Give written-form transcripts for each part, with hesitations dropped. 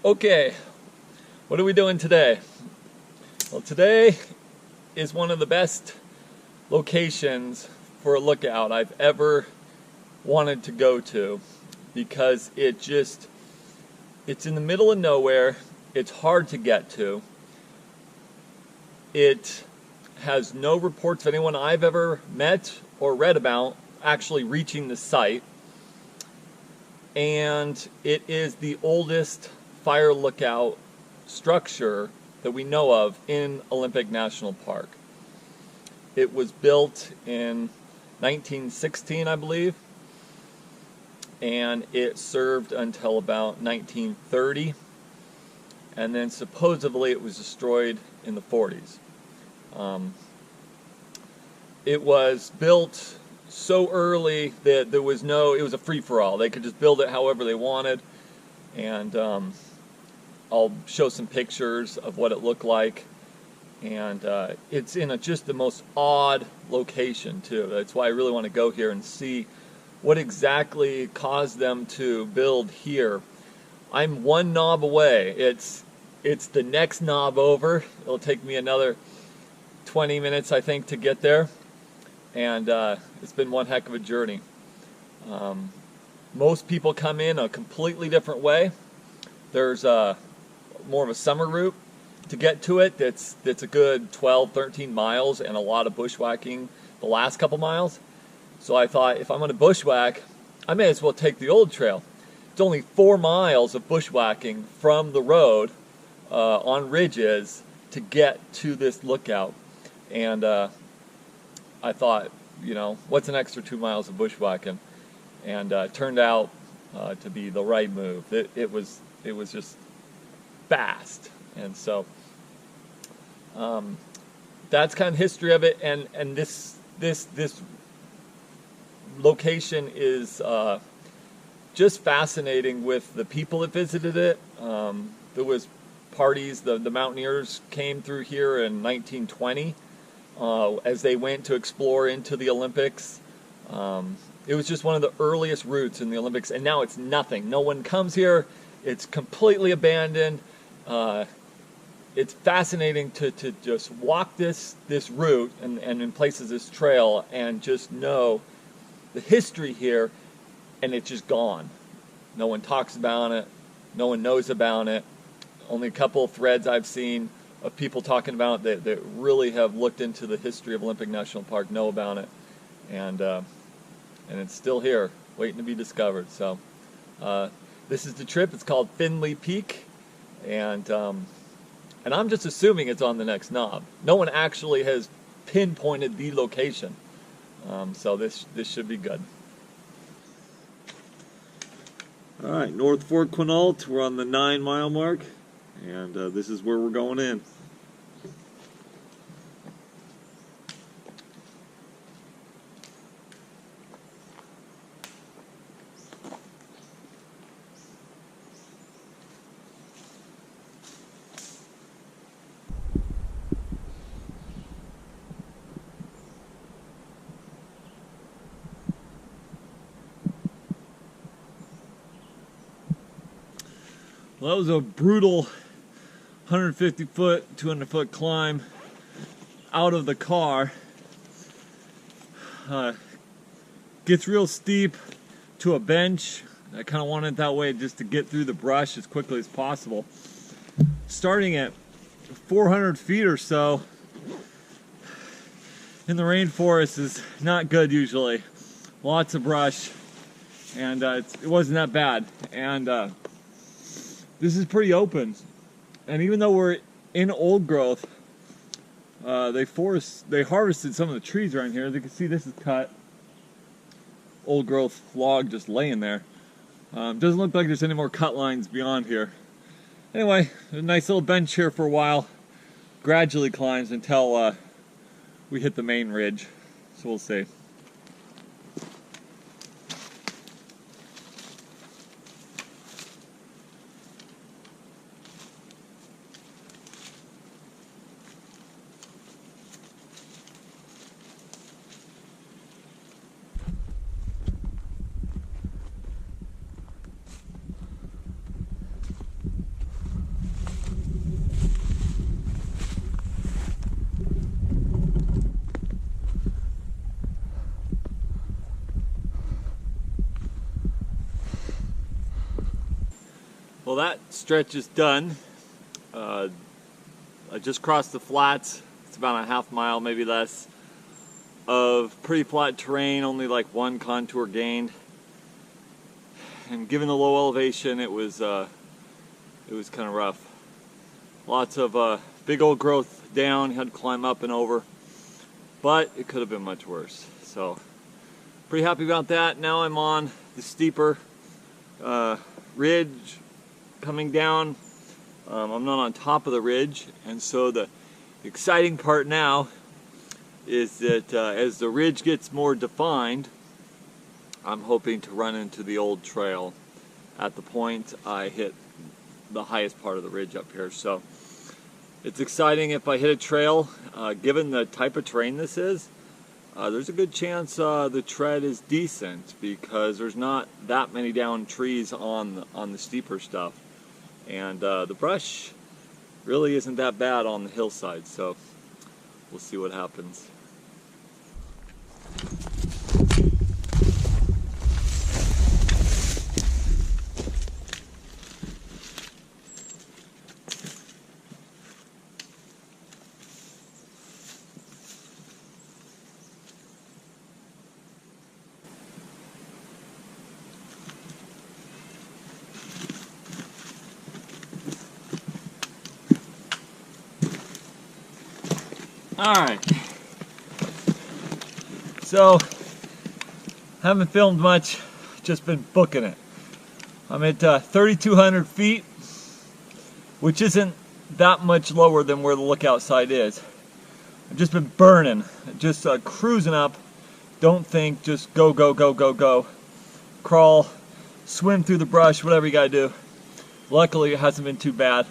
Okay, what are we doing today? Well, today is one of the best locations for a lookout I've ever wanted to go to because it's in the middle of nowhere. It's hard to get to. It has no reports of anyone I've ever met or read about actually reaching the site. And it is the oldest fire lookout structure that we know of in Olympic National Park. It was built in 1916, I believe, and it served until about 1930, and then supposedly it was destroyed in the 40s. It was built so early that it was a free-for-all. They could just build it however they wanted, and I'll show some pictures of what it looked like. And it's in just the most odd location too. That's why I really want to go here and see what exactly caused them to build here. I'm one knob away. It's the next knob over. It'll take me another 20 minutes, I think, to get there. And it's been one heck of a journey. Most people come in a completely different way. There's more of a summer route to get to it. That's a good 12, 13 miles and a lot of bushwhacking the last couple miles. So I thought, if I'm going to bushwhack, I may as well take the old trail. It's only 4 miles of bushwhacking from the road on ridges to get to this lookout. And I thought, what's an extra 2 miles of bushwhacking? And it turned out to be the right move. It was just fast. And so that's kind of history of it. And this location is just fascinating with the people that visited it. There was parties. The mountaineers came through here in 1920 as they went to explore into the Olympics. It was just one of the earliest routes in the Olympics, and now it's nothing. No one comes here. It's completely abandoned. It's fascinating to just walk this route and in places this trail and just know the history here, and it's just gone. No one talks about it. No one knows about it. Only a couple of threads I've seen of people talking about it that really have looked into the history of Olympic National Park, know about it, and it's still here, waiting to be discovered. So this is the trip. It's called Finley Peak, and I'm just assuming it's on the next knob. No one actually has pinpointed the location, so this should be good. All right, North Fort Quinault. We're on the 9-mile mark, and this is where we're going in. Well, that was a brutal 150-foot, 200-foot climb out of the car. Gets real steep to a bench. I kind of wanted it that way just to get through the brush as quickly as possible. Starting at 400 feet or so in the rainforest is not good usually. Lots of brush, and it wasn't that bad. And this is pretty open, and even though we're in old growth, they harvested some of the trees around here. As you can see, this is cut. Old growth log just laying there. Doesn't look like there's any more cut lines beyond here. Anyway, a nice little bench here for a while. Gradually climbs until we hit the main ridge. So we'll see. Well, that stretch is done. I just crossed the flats. It's about a half mile, maybe less, of pretty flat terrain, only like one contour gained. And given the low elevation, it was kind of rough. Lots of big old growth down, had to climb up and over, but it could have been much worse. So pretty happy about that. Now I'm on the steeper ridge coming down. I'm not on top of the ridge, and so the exciting part now is that as the ridge gets more defined, I'm hoping to run into the old trail at the point I hit the highest part of the ridge up here. So it's exciting if I hit a trail. Given the type of terrain this is, there's a good chance the tread is decent because there's not that many down trees on the steeper stuff, and the brush really isn't that bad on the hillside. So we'll see what happens. Alright, so haven't filmed much, just been booking it. I'm at 3,200 feet, which isn't that much lower than where the lookout site is. I've just been burning, just cruising up. Don't think, just go, go, go, go, go. Crawl, swim through the brush, whatever you gotta do. Luckily it hasn't been too bad.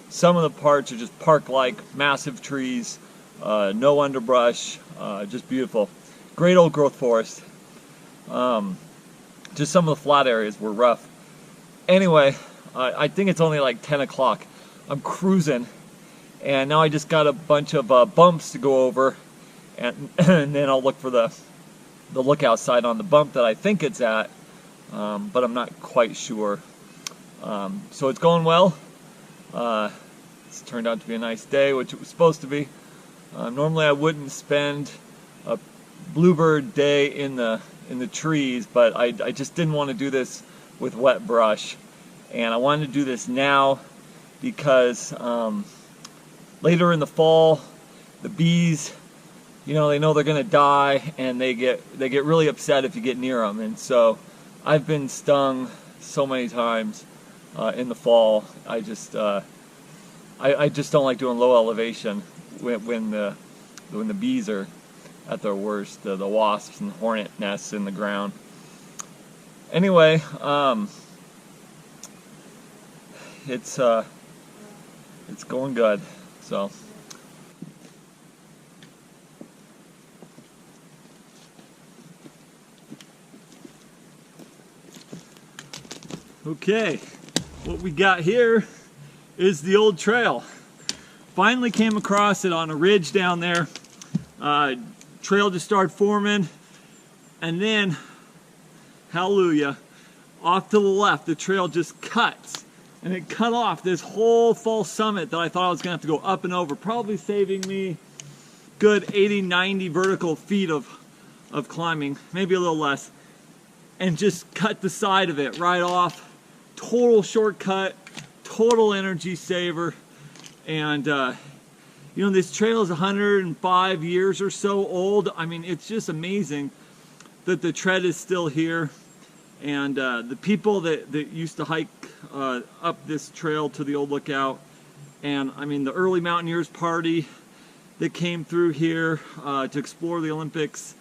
Some of the parts are just park-like, massive trees. No underbrush, just beautiful. Great old growth forest. Just some of the flat areas were rough. Anyway, I think it's only like 10 o'clock. I'm cruising, and now I just got a bunch of bumps to go over, and, and then I'll look for the lookout site on the bump that I think it's at, but I'm not quite sure. So it's going well. It's turned out to be a nice day, which it was supposed to be. Normally I wouldn't spend a bluebird day in the trees, but I just didn't want to do this with wet brush, and I wanted to do this now because later in the fall the bees, you know, they know they're gonna die, and they get really upset if you get near them. And so I've been stung so many times in the fall. I just don't like doing low elevation when the bees are at their worst, the wasps and hornet nests in the ground. Anyway, it's going good. So okay, what we got here is the old trail. Finally came across it on a ridge down there. Trail just started forming, and then, hallelujah, off to the left the trail just cuts, and it cut off this whole false summit that I thought I was gonna have to go up and over, probably saving me good 80-90 vertical feet of climbing, maybe a little less, and just cut the side of it right off. Total shortcut, total energy saver. And you know, this trail is 105 years or so old. I mean, it's just amazing that the tread is still here. And the people that used to hike up this trail to the old lookout, and I mean the early mountaineers party that came through here to explore the Olympics.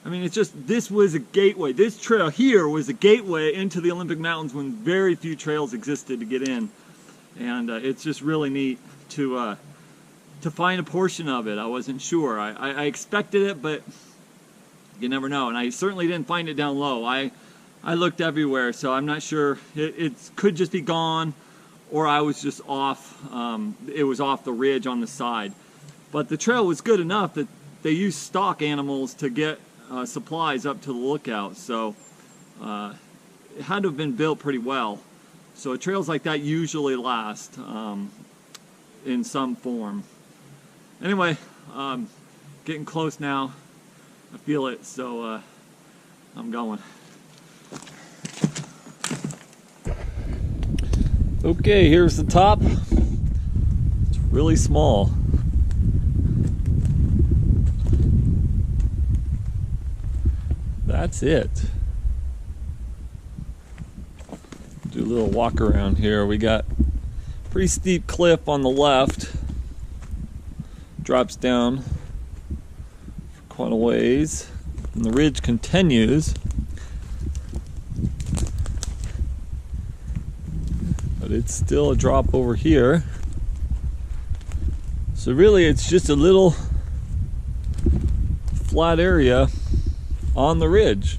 I mean, it's just, this was a gateway. This trail here was a gateway into the Olympic Mountains when very few trails existed to get in. And it's just really neat to find a portion of it. I wasn't sure. I expected it, but you never know. And I certainly didn't find it down low. I looked everywhere, so I'm not sure. It could just be gone, or I was just off. It was off the ridge on the side. But the trail was good enough that they used stock animals to get supplies up to the lookout. So it had to have been built pretty well. So trails like that usually last in some form. Anyway, getting close now. I feel it, so I'm going. Okay, here's the top. It's really small. That's it. Do a little walk around here. We got a pretty steep cliff on the left. Drops down for quite a ways. And the ridge continues. But it's still a drop over here. So really it's just a little flat area on the ridge.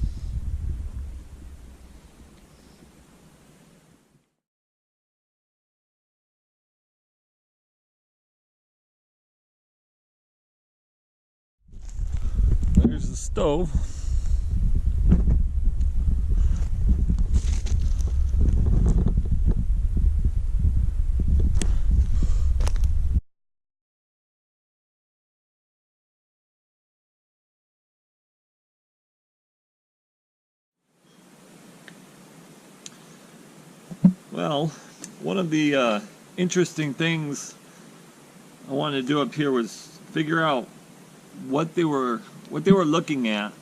There's the stove. Well, one of the interesting things I wanted to do up here was figure out what they were looking at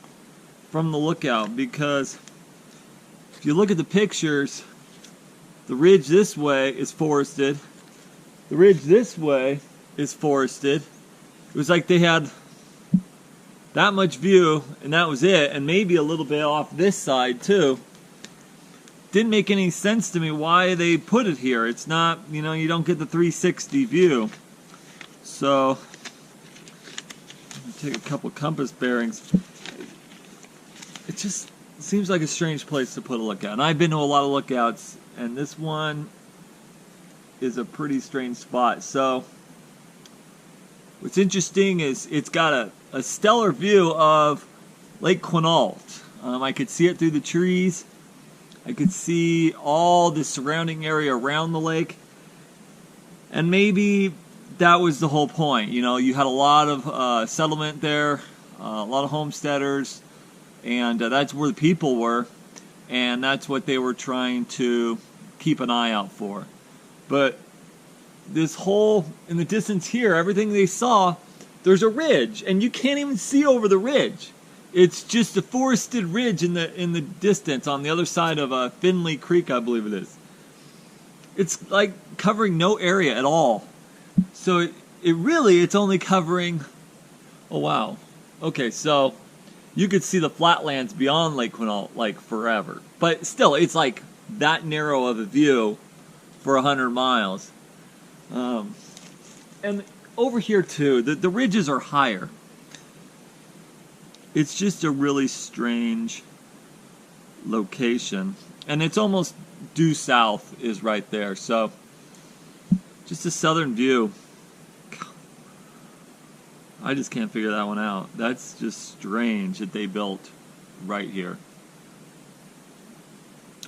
from the lookout, because if you look at the pictures, the ridge this way is forested, the ridge this way is forested. It was like they had that much view and that was it, and maybe a little bit off this side too. Didn't make any sense to me why they put it here. It's not, you know, you don't get the 360 view. So take a couple compass bearings. It just seems like a strange place to put a lookout. And I've been to a lot of lookouts, and this one is a pretty strange spot. So what's interesting is it's got a stellar view of Lake Quinault. I could see it through the trees. I could see all the surrounding area around the lake. And maybe that was the whole point. You know, you had a lot of settlement there, a lot of homesteaders, and that's where the people were, and that's what they were trying to keep an eye out for. But this whole, in the distance here, everything they saw, there's a ridge, and you can't even see over the ridge. It's just a forested ridge in the distance on the other side of Finley Creek, I believe it is. It's like covering no area at all. So it's only covering, oh wow. Okay, so you could see the flatlands beyond Lake Quinault like forever. But still, it's like that narrow of a view for 100 miles. And over here too, the ridges are higher. It's just a really strange location. And it's almost due south is right there. So just a southern view. I just can't figure that one out. That's just strange that they built right here.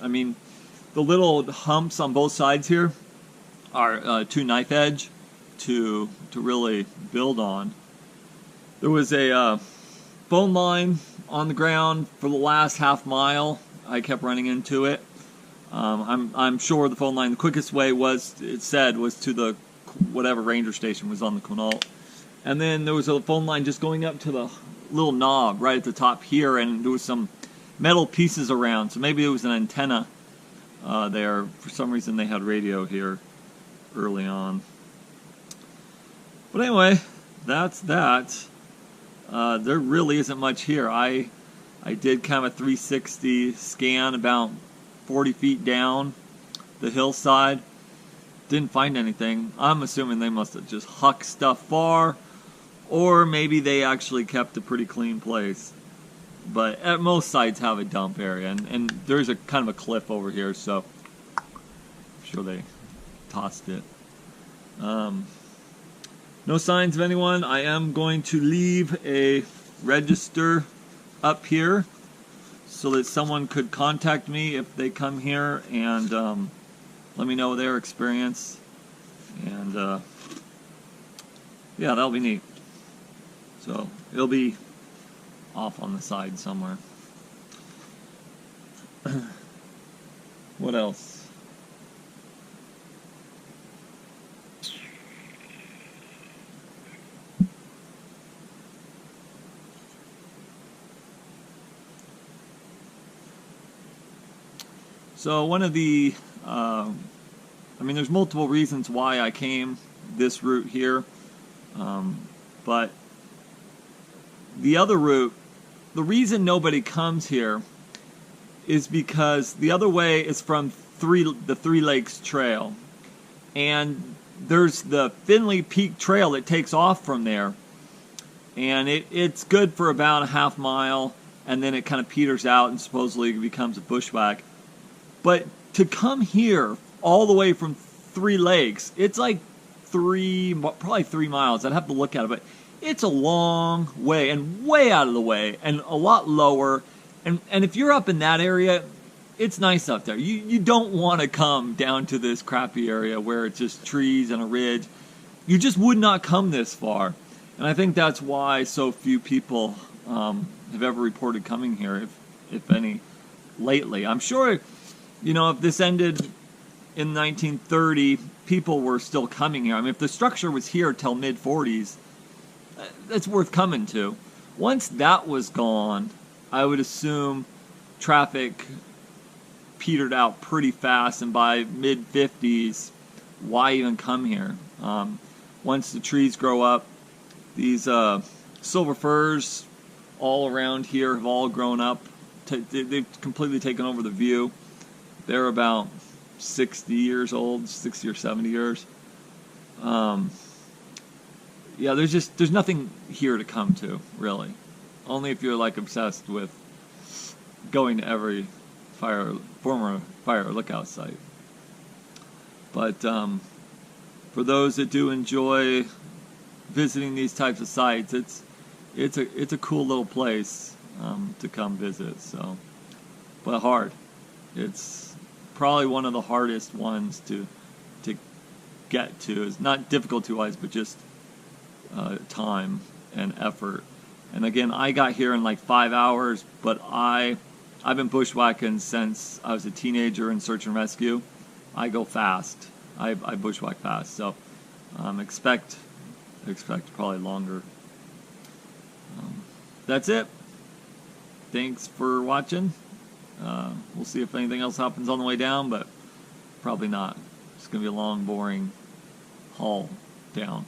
I mean, the little humps on both sides here are too knife edge to really build on. There was a phone line on the ground for the last half mile. I kept running into it. I'm sure the phone line, the quickest way was to the whatever ranger station was on the Quinault. And then there was a phone line just going up to the little knob right at the top here, and there was some metal pieces around. So maybe it was an antenna there. For some reason they had radio here early on. But anyway, that's that. There really isn't much here. I did kind of a 360 scan about 40 feet down the hillside. Didn't find anything. I'm assuming they must have just hucked stuff far, or maybe they actually kept a pretty clean place. But at most sites have a dump area, and there's a kind of a cliff over here, so I'm sure they tossed it. No signs of anyone. I am going to leave a register up here so that someone could contact me if they come here and let me know their experience, and yeah, that'll be neat. So it'll be off on the side somewhere. What else? So one of the, I mean, there's multiple reasons why I came this route here, but the other route, the reason nobody comes here is because the other way is from the Three Lakes Trail, and there's the Finley Peak Trail that takes off from there, and it's good for about a half mile, and then it kind of peters out and supposedly becomes a bushwhack. But to come here all the way from Three Lakes, it's like probably 3 miles. I'd have to look at it, but it's a long way and way out of the way and a lot lower. And if you're up in that area, it's nice up there. You don't want to come down to this crappy area where it's just trees and a ridge. You just would not come this far. And I think that's why so few people have ever reported coming here, if any, lately. I'm sure, you know, if this ended in 1930, people were still coming here. I mean, if the structure was here till mid-40s, that's worth coming to. Once that was gone, I would assume traffic petered out pretty fast, and by mid-50s, why even come here? Once the trees grow up, these silver firs all around here have all grown up. They've completely taken over the view. They're about 60 years old, 60 or 70 years. Yeah, there's nothing here to come to, really. Only if you're like obsessed with going to every former fire lookout site. But for those that do enjoy visiting these types of sites, it's a cool little place to come visit. So, but hard. It's probably one of the hardest ones to get to. It's not difficulty-wise, but just time and effort. And again, I got here in like 5 hours, but I've been bushwhacking since I was a teenager in search and rescue. I go fast. I bushwhack fast. So expect probably longer. That's it. Thanks for watching. We'll see if anything else happens on the way down, but probably not. It's going to be a long, boring haul down.